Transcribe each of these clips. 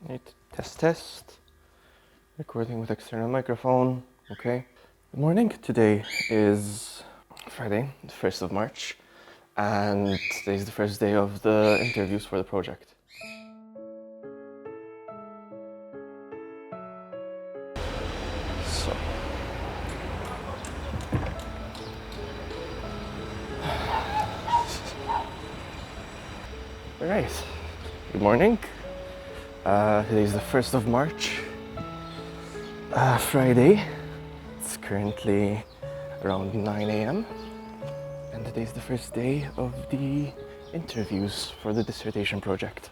Right, test. Recording with external microphone. Okay. Good morning. Today is Friday, the 1st of March, and today's the first day of the interviews for the project. So, alright. Good morning. Today's the 1st of March, Friday. It's currently around 9 a.m. and today's the first day of the interviews for the dissertation project.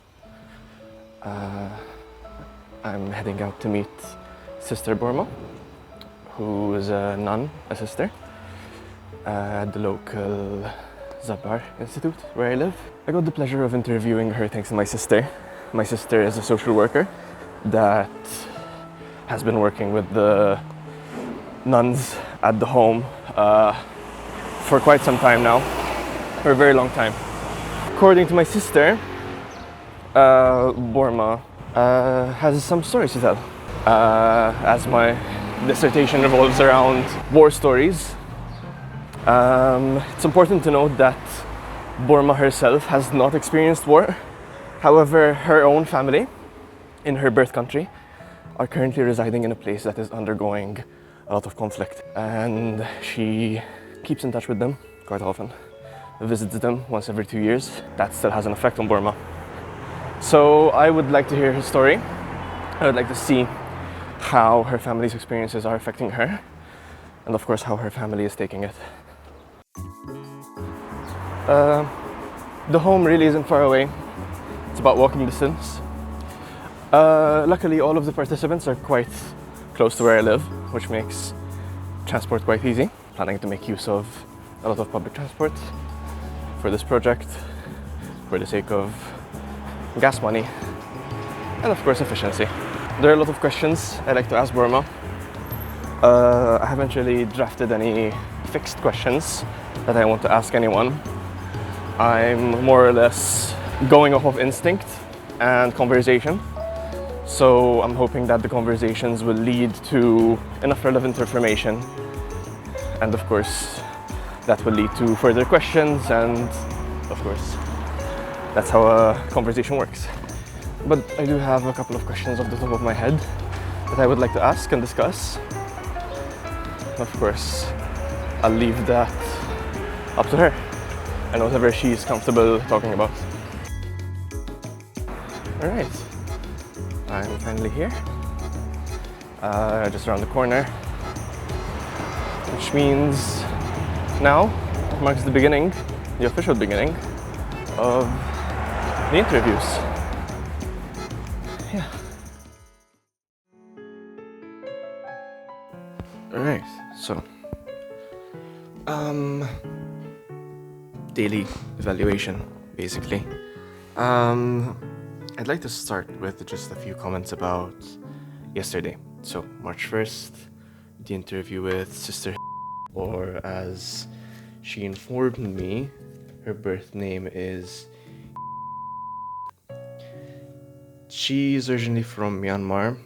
I'm heading out to meet Sister Borma, who is a nun, a sister, at the local Josmar Institute where I live. I got the pleasure of interviewing her thanks to my sister. My sister is a social worker that has been working with the nuns at the home for quite some time now, for a very long time. According to my sister, Borma has some stories to tell. As my dissertation revolves around war stories, it's important to note that Borma herself has not experienced war. However, her own family in her birth country are currently residing in a place that is undergoing a lot of conflict, and she keeps in touch with them quite often, visits them once every 2 years. That still has an effect on Borma. So I would like to hear her story. I would like to see how her family's experiences are affecting her, and of course how her family is taking it. The home really isn't far away. It's about walking distance. Luckily, all of the participants are quite close to where I live, which makes transport quite easy. Planning to make use of a lot of public transport for this project, for the sake of gas money, and of course efficiency. There are a lot of questions I'd like to ask Borma. I haven't really drafted any fixed questions that I want to ask anyone. I'm more or less going off of instinct and conversation. So I'm hoping that the conversations will lead to enough relevant information. And of course, that will lead to further questions, and of course, that's how a conversation works. But I do have a couple of questions off the top of my head that I would like to ask and discuss. Of course, I'll leave that up to her and whatever she's comfortable talking about. Alright, I'm finally here, just around the corner, which means now marks the beginning, the official beginning of the interviews. Yeah. Alright, so daily evaluation, basically. I'd like to start with just a few comments about yesterday. So, March 1st, the interview with Sister, or as she informed me, her birth name is. She's originally from Myanmar,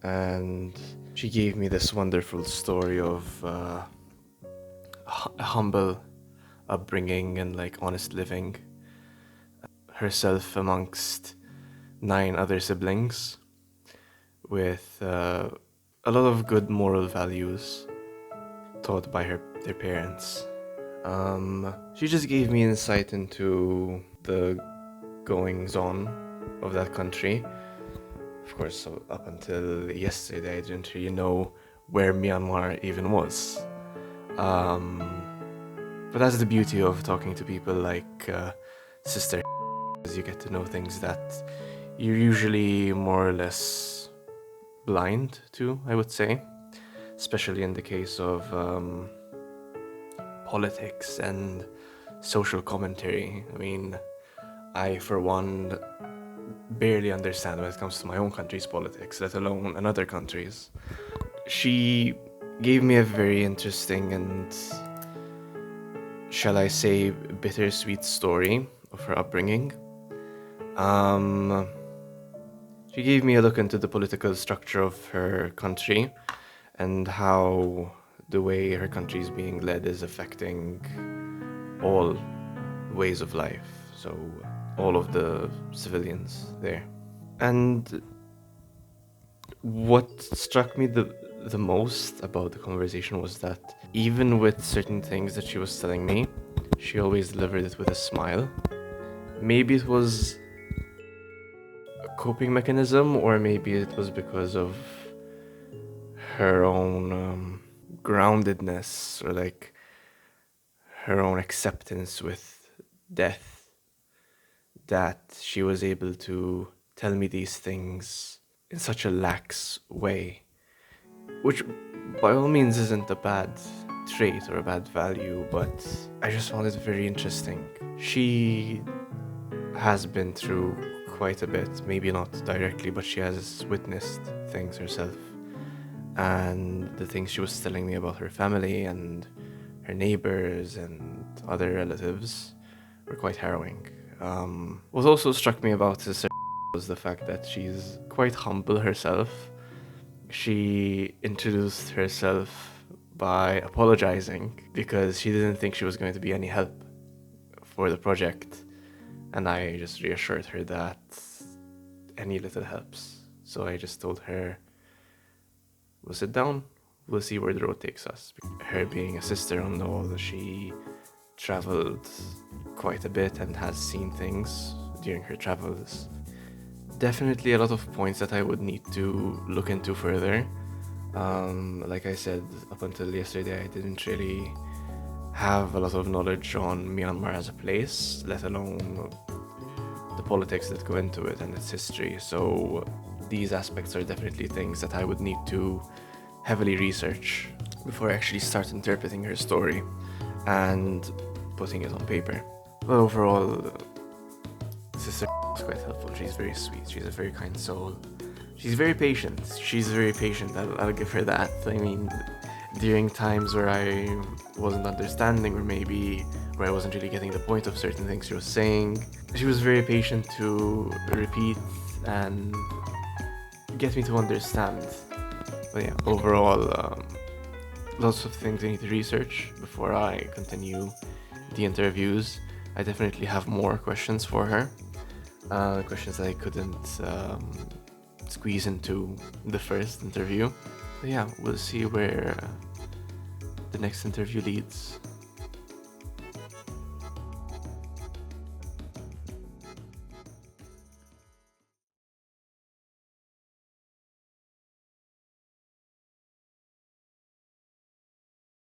and she gave me this wonderful story of a humble upbringing and honest living. Herself amongst 9 other siblings, with a lot of good moral values taught by their parents. She just gave me insight into the goings-on of that country. Of course, so up until yesterday, I didn't really know where Myanmar even was. But that's the beauty of talking to people like Sister, as you get to know things that you're usually more or less blind to, I would say, especially in the case of politics and social commentary. I mean, I, for one, barely understand when it comes to my own country's politics, let alone another country's. She gave me a very interesting and, shall I say, bittersweet story of her upbringing. She gave me a look into the political structure of her country and how the way her country is being led is affecting all ways of life, so all of the civilians there. And what struck me the most about the conversation was that even with certain things that she was telling me, she always delivered it with a smile. Maybe it was a coping mechanism, or maybe it was because of her own groundedness, or like her own acceptance with death, that she was able to tell me these things in such a lax way, which by all means isn't a bad trait or a bad value, but I just found it very interesting. She has been through quite a bit, maybe not directly, but she has witnessed things herself. And the things she was telling me about her family and her neighbors and other relatives were quite harrowing. What also struck me about this was the fact that she's quite humble herself. She introduced herself by apologizing because she didn't think she was going to be any help for the project, and I just reassured her that any little helps. So I just told her, we'll sit down, we'll see where the road takes us. Her being a sister on the wall, she traveled quite a bit and has seen things during her travels. Definitely a lot of points that I would need to look into further. Like I said, up until yesterday, I didn't really have a lot of knowledge on Myanmar as a place, let alone the politics that go into it and its history. So these aspects are definitely things that I would need to heavily research before I actually start interpreting her story and putting it on paper. But overall, Sister is quite helpful. She's very sweet. She's a very kind soul. She's very patient. I'll give her that. I mean, during times where I wasn't understanding, or maybe where I wasn't really getting the point of certain things she was saying, she was very patient to repeat and get me to understand. But yeah, overall, lots of things I need to research before I continue the interviews. I definitely have more questions for her. Questions that I couldn't squeeze into the first interview. But yeah, we'll see where the next interview leads.